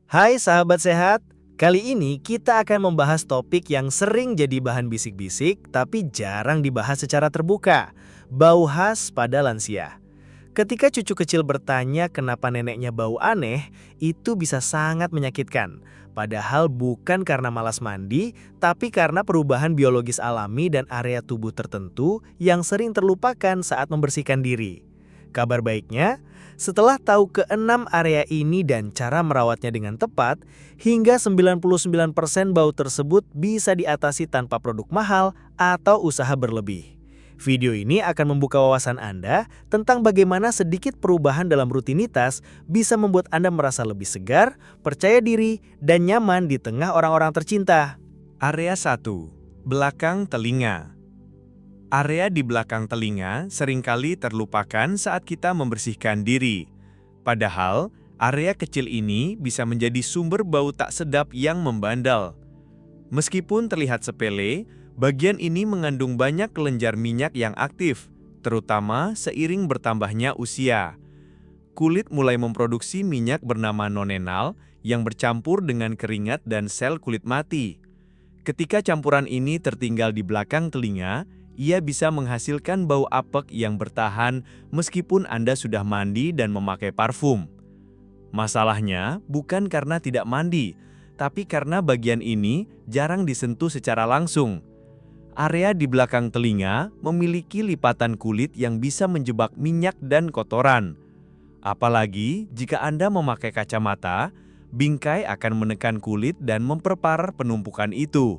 Hai sahabat sehat, kali ini kita akan membahas topik yang sering jadi bahan bisik-bisik tapi jarang dibahas secara terbuka, bau khas pada lansia. Ketika cucu kecil bertanya kenapa neneknya bau aneh, itu bisa sangat menyakitkan. Padahal bukan karena malas mandi, tapi karena perubahan biologis alami dan area tubuh tertentu yang sering terlupakan saat membersihkan diri. Kabar baiknya, setelah tahu keenam area ini dan cara merawatnya dengan tepat, hingga 99% bau tersebut bisa diatasi tanpa produk mahal atau usaha berlebih. Video ini akan membuka wawasan Anda tentang bagaimana sedikit perubahan dalam rutinitas bisa membuat Anda merasa lebih segar, percaya diri, dan nyaman di tengah orang-orang tercinta. Area 1. Belakang telinga. Area di belakang telinga seringkali terlupakan saat kita membersihkan diri. Padahal, area kecil ini bisa menjadi sumber bau tak sedap yang membandel. Meskipun terlihat sepele, bagian ini mengandung banyak kelenjar minyak yang aktif, terutama seiring bertambahnya usia. Kulit mulai memproduksi minyak bernama nonenal yang bercampur dengan keringat dan sel kulit mati. Ketika campuran ini tertinggal di belakang telinga, ia bisa menghasilkan bau apek yang bertahan meskipun Anda sudah mandi dan memakai parfum. Masalahnya bukan karena tidak mandi, tapi karena bagian ini jarang disentuh secara langsung. Area di belakang telinga memiliki lipatan kulit yang bisa menjebak minyak dan kotoran. Apalagi jika Anda memakai kacamata, bingkai akan menekan kulit dan memperparah penumpukan itu.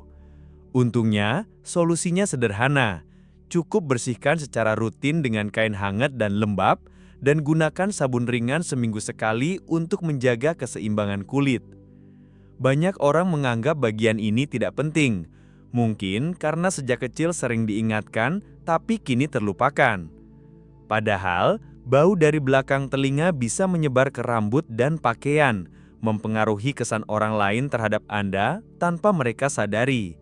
Untungnya, solusinya sederhana. Cukup bersihkan secara rutin dengan kain hangat dan lembab, dan gunakan sabun ringan seminggu sekali untuk menjaga keseimbangan kulit. Banyak orang menganggap bagian ini tidak penting, mungkin karena sejak kecil sering diingatkan, tapi kini terlupakan. Padahal, bau dari belakang telinga bisa menyebar ke rambut dan pakaian, mempengaruhi kesan orang lain terhadap Anda tanpa mereka sadari.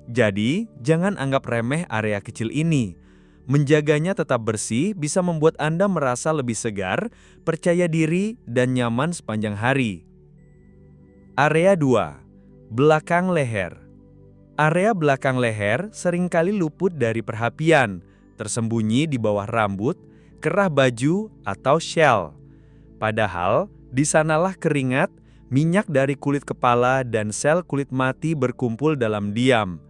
Jadi, jangan anggap remeh area kecil ini. Menjaganya tetap bersih bisa membuat Anda merasa lebih segar, percaya diri, dan nyaman sepanjang hari. Area 2. Belakang leher. Area belakang leher seringkali luput dari perhatian, tersembunyi di bawah rambut, kerah baju, atau shell. Padahal, di sanalah keringat, minyak dari kulit kepala, dan sel kulit mati berkumpul dalam diam.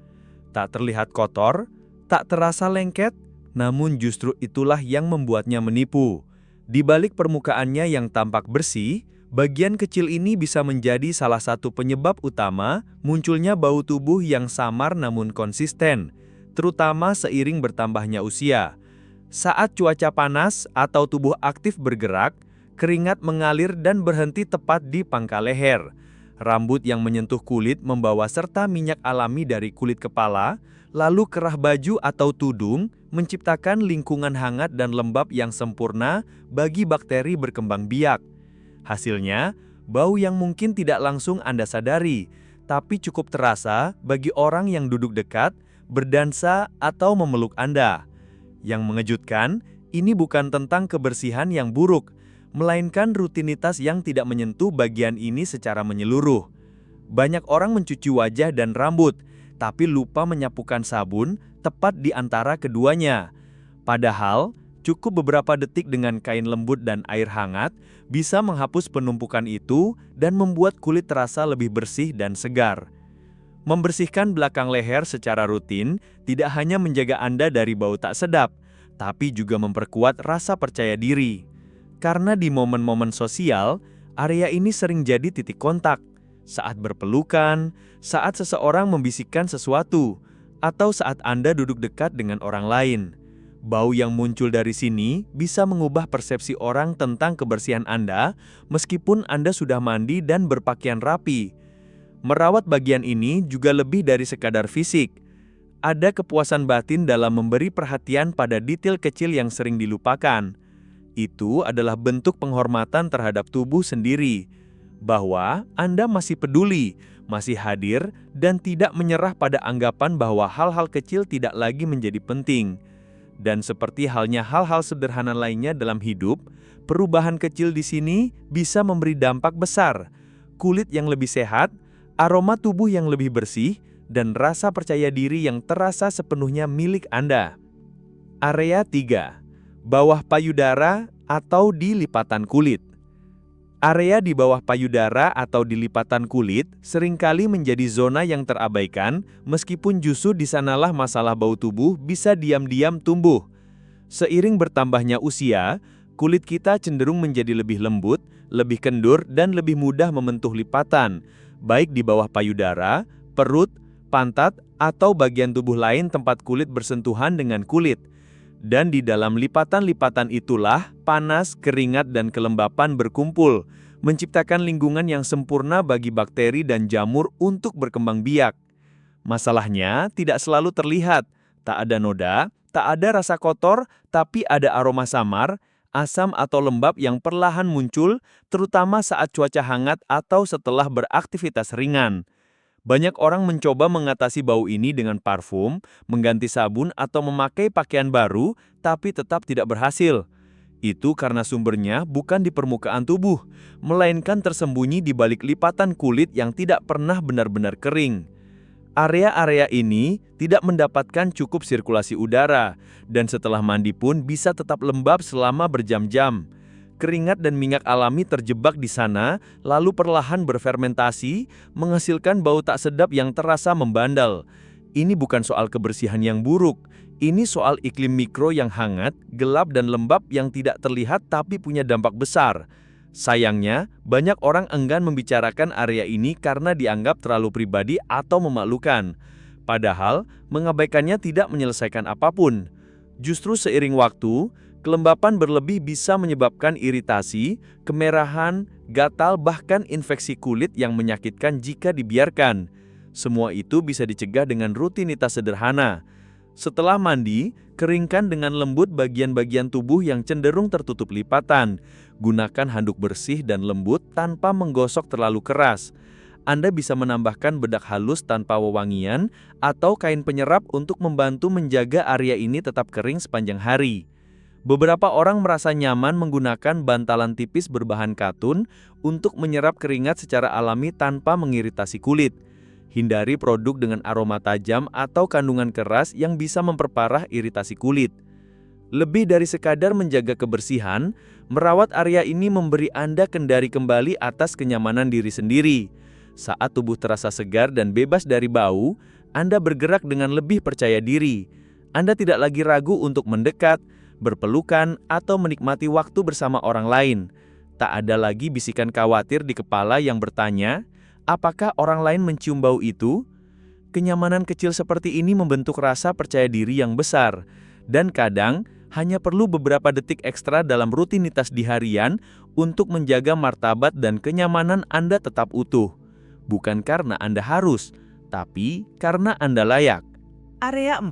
Tak terlihat kotor, tak terasa lengket, namun justru itulah yang membuatnya menipu. Di balik permukaannya yang tampak bersih, bagian kecil ini bisa menjadi salah satu penyebab utama munculnya bau tubuh yang samar namun konsisten, terutama seiring bertambahnya usia. Saat cuaca panas atau tubuh aktif bergerak, keringat mengalir dan berhenti tepat di pangkal leher. Rambut yang menyentuh kulit membawa serta minyak alami dari kulit kepala, lalu kerah baju atau tudung menciptakan lingkungan hangat dan lembab yang sempurna bagi bakteri berkembang biak. Hasilnya, bau yang mungkin tidak langsung Anda sadari, tapi cukup terasa bagi orang yang duduk dekat, berdansa, atau memeluk Anda. Yang mengejutkan, ini bukan tentang kebersihan yang buruk, melainkan rutinitas yang tidak menyentuh bagian ini secara menyeluruh. Banyak orang mencuci wajah dan rambut, tapi lupa menyapukan sabun tepat di antara keduanya. Padahal, cukup beberapa detik dengan kain lembut dan air hangat bisa menghapus penumpukan itu dan membuat kulit terasa lebih bersih dan segar. Membersihkan belakang leher secara rutin tidak hanya menjaga Anda dari bau tak sedap, tapi juga memperkuat rasa percaya diri. Karena di momen-momen sosial, area ini sering jadi titik kontak. Saat berpelukan, saat seseorang membisikkan sesuatu, atau saat Anda duduk dekat dengan orang lain. Bau yang muncul dari sini bisa mengubah persepsi orang tentang kebersihan Anda, meskipun Anda sudah mandi dan berpakaian rapi. Merawat bagian ini juga lebih dari sekadar fisik. Ada kepuasan batin dalam memberi perhatian pada detail kecil yang sering dilupakan. Itu adalah bentuk penghormatan terhadap tubuh sendiri, bahwa Anda masih peduli, masih hadir, dan tidak menyerah pada anggapan bahwa hal-hal kecil tidak lagi menjadi penting. Dan seperti halnya hal-hal sederhana lainnya dalam hidup, perubahan kecil di sini bisa memberi dampak besar. kulit yang lebih sehat, aroma tubuh yang lebih bersih, dan rasa percaya diri yang terasa sepenuhnya milik Anda. Area 3. Bawah payudara atau di lipatan kulit. Area di bawah payudara atau di lipatan kulit seringkali menjadi zona yang terabaikan, meskipun justru di sanalah masalah bau tubuh bisa diam-diam tumbuh. Seiring bertambahnya usia, kulit kita cenderung menjadi lebih lembut, lebih kendur, dan lebih mudah membentuk lipatan, baik di bawah payudara, perut, pantat, atau bagian tubuh lain tempat kulit bersentuhan dengan kulit. Dan di dalam lipatan-lipatan itulah panas, keringat, dan kelembapan berkumpul, menciptakan lingkungan yang sempurna bagi bakteri dan jamur untuk berkembang biak. Masalahnya tidak selalu terlihat, tak ada noda, tak ada rasa kotor, tapi ada aroma samar, asam atau lembab yang perlahan muncul, terutama saat cuaca hangat atau setelah beraktivitas ringan. Banyak orang mencoba mengatasi bau ini dengan parfum, mengganti sabun, atau memakai pakaian baru, tapi tetap tidak berhasil. Itu karena sumbernya bukan di permukaan tubuh, melainkan tersembunyi di balik lipatan kulit yang tidak pernah benar-benar kering. Area-area ini tidak mendapatkan cukup sirkulasi udara, dan setelah mandi pun bisa tetap lembab selama berjam-jam. Keringat dan minyak alami terjebak di sana, lalu perlahan berfermentasi, menghasilkan bau tak sedap yang terasa membandel. Ini bukan soal kebersihan yang buruk, ini soal iklim mikro yang hangat, gelap dan lembab yang tidak terlihat tapi punya dampak besar. Sayangnya, banyak orang enggan membicarakan area ini karena dianggap terlalu pribadi atau memalukan. Padahal, mengabaikannya tidak menyelesaikan apapun. Justru seiring waktu, kelembapan berlebih bisa menyebabkan iritasi, kemerahan, gatal, bahkan infeksi kulit yang menyakitkan jika dibiarkan. Semua itu bisa dicegah dengan rutinitas sederhana. Setelah mandi, keringkan dengan lembut bagian-bagian tubuh yang cenderung tertutup lipatan. Gunakan handuk bersih dan lembut tanpa menggosok terlalu keras. Anda bisa menambahkan bedak halus tanpa wewangian atau kain penyerap untuk membantu menjaga area ini tetap kering sepanjang hari. Beberapa orang merasa nyaman menggunakan bantalan tipis berbahan katun untuk menyerap keringat secara alami tanpa mengiritasi kulit. Hindari produk dengan aroma tajam atau kandungan keras yang bisa memperparah iritasi kulit. Lebih dari sekadar menjaga kebersihan, merawat area ini memberi Anda kendali kembali atas kenyamanan diri sendiri. Saat tubuh terasa segar dan bebas dari bau, Anda bergerak dengan lebih percaya diri. Anda tidak lagi ragu untuk mendekat, berpelukan, atau menikmati waktu bersama orang lain. Tak ada lagi bisikan khawatir di kepala yang bertanya, apakah orang lain mencium bau itu? Kenyamanan kecil seperti ini membentuk rasa percaya diri yang besar, dan kadang hanya perlu beberapa detik ekstra dalam rutinitas di harian untuk menjaga martabat dan kenyamanan Anda tetap utuh. Bukan karena Anda harus, tapi karena Anda layak. Area 4.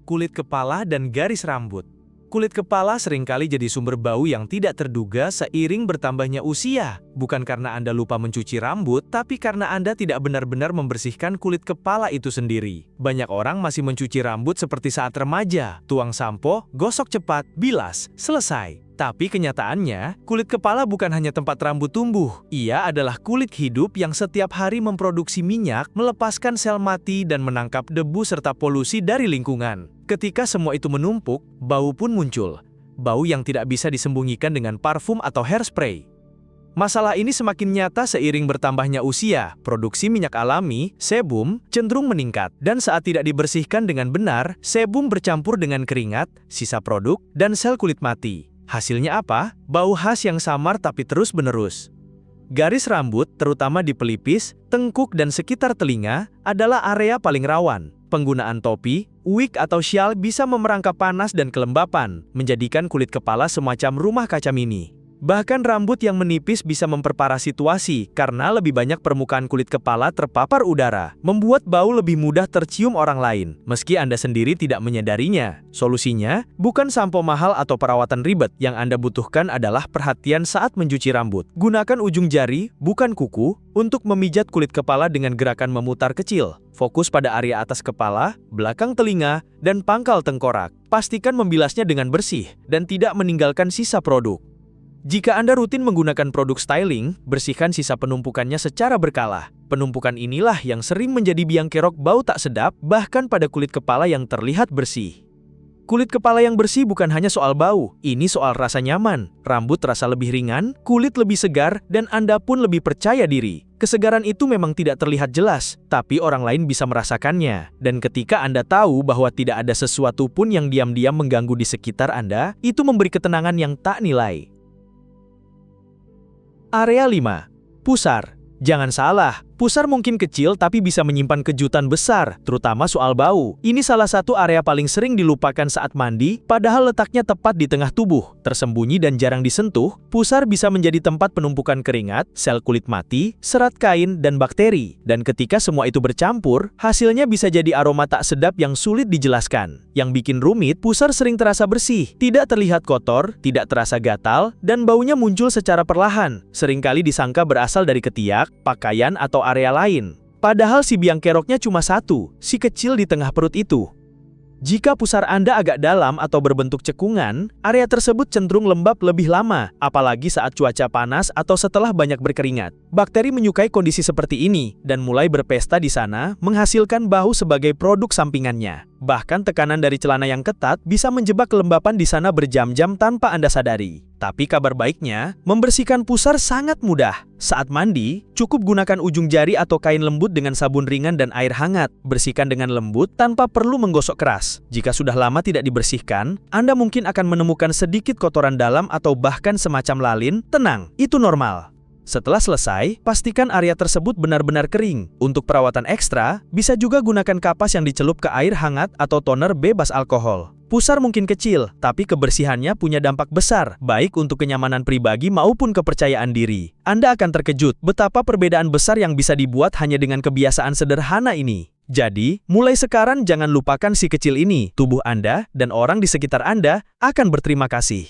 Kulit kepala dan garis rambut. Kulit kepala seringkali jadi sumber bau yang tidak terduga seiring bertambahnya usia. Bukan karena Anda lupa mencuci rambut, tapi karena Anda tidak benar-benar membersihkan kulit kepala itu sendiri. Banyak orang masih mencuci rambut seperti saat remaja. Tuang sampo, gosok cepat, bilas, selesai. Tapi kenyataannya, kulit kepala bukan hanya tempat rambut tumbuh. Ia adalah kulit hidup yang setiap hari memproduksi minyak, melepaskan sel mati, dan menangkap debu serta polusi dari lingkungan. Ketika semua itu menumpuk, bau pun muncul. Bau yang tidak bisa disembunyikan dengan parfum atau hairspray. Masalah ini semakin nyata seiring bertambahnya usia. Produksi minyak alami, sebum, cenderung meningkat. Dan saat tidak dibersihkan dengan benar, sebum bercampur dengan keringat, sisa produk, dan sel kulit mati. Hasilnya apa? Bau khas yang samar tapi terus-menerus. Garis rambut, terutama di pelipis, tengkuk, dan sekitar telinga, adalah area paling rawan. Penggunaan topi, wig, atau syal bisa memerangkap panas dan kelembapan, menjadikan kulit kepala semacam rumah kaca mini. Bahkan rambut yang menipis bisa memperparah situasi karena lebih banyak permukaan kulit kepala terpapar udara, membuat bau lebih mudah tercium orang lain, meski Anda sendiri tidak menyadarinya. Solusinya, bukan sampo mahal atau perawatan ribet. Yang Anda butuhkan adalah perhatian saat mencuci rambut. Gunakan ujung jari, bukan kuku, untuk memijat kulit kepala dengan gerakan memutar kecil. Fokus pada area atas kepala, belakang telinga, dan pangkal tengkorak. Pastikan membilasnya dengan bersih dan tidak meninggalkan sisa produk. Jika Anda rutin menggunakan produk styling, bersihkan sisa penumpukannya secara berkala. Penumpukan inilah yang sering menjadi biang kerok bau tak sedap, bahkan pada kulit kepala yang terlihat bersih. Kulit kepala yang bersih bukan hanya soal bau, ini soal rasa nyaman. Rambut terasa lebih ringan, kulit lebih segar, dan Anda pun lebih percaya diri. Kesegaran itu memang tidak terlihat jelas, tapi orang lain bisa merasakannya. Dan ketika Anda tahu bahwa tidak ada sesuatu pun yang diam-diam mengganggu di sekitar Anda, itu memberi ketenangan yang tak nilai. Area 5. Pusar. Jangan salah, pusar mungkin kecil tapi bisa menyimpan kejutan besar, terutama soal bau. Ini salah satu area paling sering dilupakan saat mandi, padahal letaknya tepat di tengah tubuh. Tersembunyi dan jarang disentuh, pusar bisa menjadi tempat penumpukan keringat, sel kulit mati, serat kain, dan bakteri. Dan ketika semua itu bercampur, hasilnya bisa jadi aroma tak sedap yang sulit dijelaskan. Yang bikin rumit, pusar sering terasa bersih, tidak terlihat kotor, tidak terasa gatal, dan baunya muncul secara perlahan. Seringkali disangka berasal dari ketiak, pakaian, atau area lain. Padahal si biang keroknya cuma satu, si kecil di tengah perut itu. Jika pusar Anda agak dalam atau berbentuk cekungan, area tersebut cenderung lembab lebih lama, apalagi saat cuaca panas atau setelah banyak berkeringat. Bakteri menyukai kondisi seperti ini dan mulai berpesta di sana, menghasilkan bau sebagai produk sampingannya. Bahkan tekanan dari celana yang ketat bisa menjebak kelembapan di sana berjam-jam tanpa Anda sadari. Tapi kabar baiknya, membersihkan pusar sangat mudah. Saat mandi, cukup gunakan ujung jari atau kain lembut dengan sabun ringan dan air hangat. Bersihkan dengan lembut tanpa perlu menggosok keras. Jika sudah lama tidak dibersihkan, Anda mungkin akan menemukan sedikit kotoran dalam atau bahkan semacam lalin. Tenang, itu normal. Setelah selesai, pastikan area tersebut benar-benar kering. Untuk perawatan ekstra, bisa juga gunakan kapas yang dicelup ke air hangat atau toner bebas alkohol. Pusar mungkin kecil, tapi kebersihannya punya dampak besar, baik untuk kenyamanan pribadi maupun kepercayaan diri. Anda akan terkejut betapa perbedaan besar yang bisa dibuat hanya dengan kebiasaan sederhana ini. Jadi, mulai sekarang jangan lupakan si kecil ini. Tubuh Anda dan orang di sekitar Anda akan berterima kasih.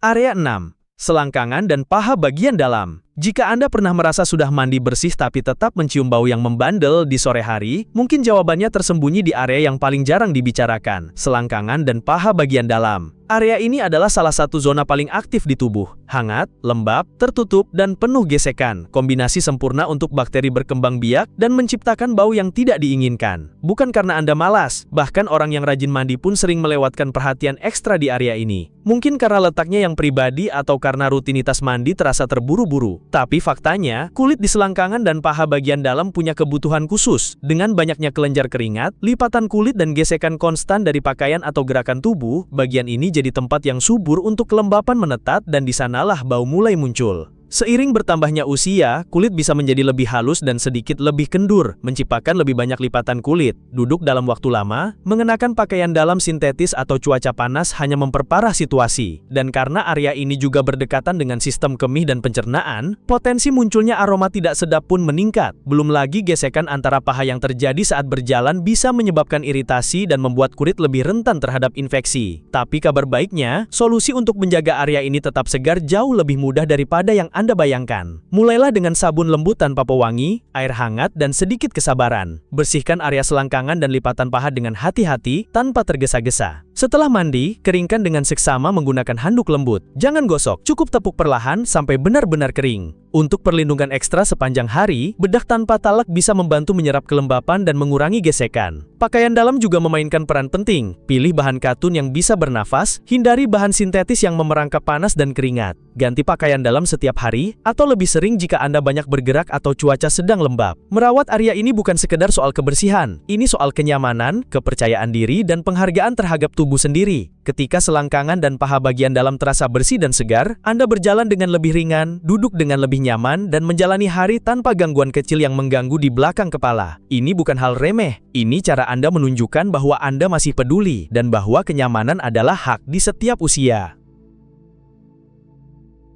Area 6. Selangkangan dan paha bagian dalam. Jika Anda pernah merasa sudah mandi bersih tapi tetap mencium bau yang membandel di sore hari, mungkin jawabannya tersembunyi di area yang paling jarang dibicarakan, selangkangan dan paha bagian dalam. Area ini adalah salah satu zona paling aktif di tubuh. Hangat, lembab, tertutup, dan penuh gesekan. Kombinasi sempurna untuk bakteri berkembang biak dan menciptakan bau yang tidak diinginkan. Bukan karena Anda malas, bahkan orang yang rajin mandi pun sering melewatkan perhatian ekstra di area ini. Mungkin karena letaknya yang pribadi atau karena rutinitas mandi terasa terburu-buru. Tapi faktanya, kulit di selangkangan dan paha bagian dalam punya kebutuhan khusus. Dengan banyaknya kelenjar keringat, lipatan kulit dan gesekan konstan dari pakaian atau gerakan tubuh, bagian ini jadi tempat yang subur untuk kelembapan menetat dan di sanalah bau mulai muncul. Seiring bertambahnya usia, kulit bisa menjadi lebih halus dan sedikit lebih kendur, menciptakan lebih banyak lipatan kulit. Duduk dalam waktu lama, mengenakan pakaian dalam sintetis atau cuaca panas hanya memperparah situasi. Dan karena area ini juga berdekatan dengan sistem kemih dan pencernaan, potensi munculnya aroma tidak sedap pun meningkat. Belum lagi gesekan antara paha yang terjadi saat berjalan bisa menyebabkan iritasi dan membuat kulit lebih rentan terhadap infeksi. Tapi kabar baiknya, solusi untuk menjaga area ini tetap segar jauh lebih mudah daripada yang Anda bayangkan. Mulailah dengan sabun lembut tanpa pewangi, air hangat, dan sedikit kesabaran. Bersihkan area selangkangan dan lipatan paha dengan hati-hati tanpa tergesa-gesa. Setelah mandi, keringkan dengan seksama menggunakan handuk lembut. Jangan gosok, cukup tepuk perlahan sampai benar-benar kering. Untuk perlindungan ekstra sepanjang hari, bedak tanpa talak bisa membantu menyerap kelembapan dan mengurangi gesekan. Pakaian dalam juga memainkan peran penting. Pilih bahan katun yang bisa bernafas, hindari bahan sintetis yang memerangkap panas dan keringat. Ganti pakaian dalam setiap hari, atau lebih sering jika Anda banyak bergerak atau cuaca sedang lembab. Merawat area ini bukan sekedar soal kebersihan, ini soal kenyamanan, kepercayaan diri, dan penghargaan terhadap tubuh sendiri. Ketika selangkangan dan paha bagian dalam terasa bersih dan segar, Anda berjalan dengan lebih ringan, duduk dengan lebih nyaman, dan menjalani hari tanpa gangguan kecil yang mengganggu di belakang kepala. Ini bukan hal remeh, ini cara Anda menunjukkan bahwa Anda masih peduli, dan bahwa kenyamanan adalah hak di setiap usia.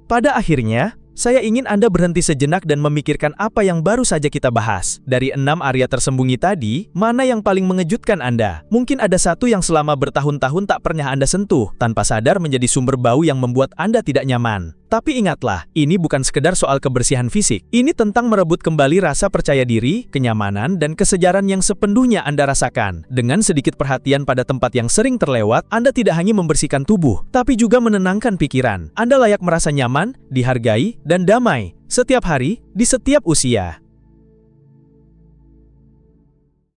Pada akhirnya, saya ingin Anda berhenti sejenak dan memikirkan apa yang baru saja kita bahas. Dari 6 area tersembunyi tadi, mana yang paling mengejutkan Anda? Mungkin ada satu yang selama bertahun-tahun tak pernah Anda sentuh, tanpa sadar menjadi sumber bau yang membuat Anda tidak nyaman. Tapi ingatlah, ini bukan sekedar soal kebersihan fisik. Ini tentang merebut kembali rasa percaya diri, kenyamanan, dan kesejaran yang sepenuhnya Anda rasakan. Dengan sedikit perhatian pada tempat yang sering terlewat, Anda tidak hanya membersihkan tubuh, tapi juga menenangkan pikiran. Anda layak merasa nyaman, dihargai, dan damai setiap hari, di setiap usia.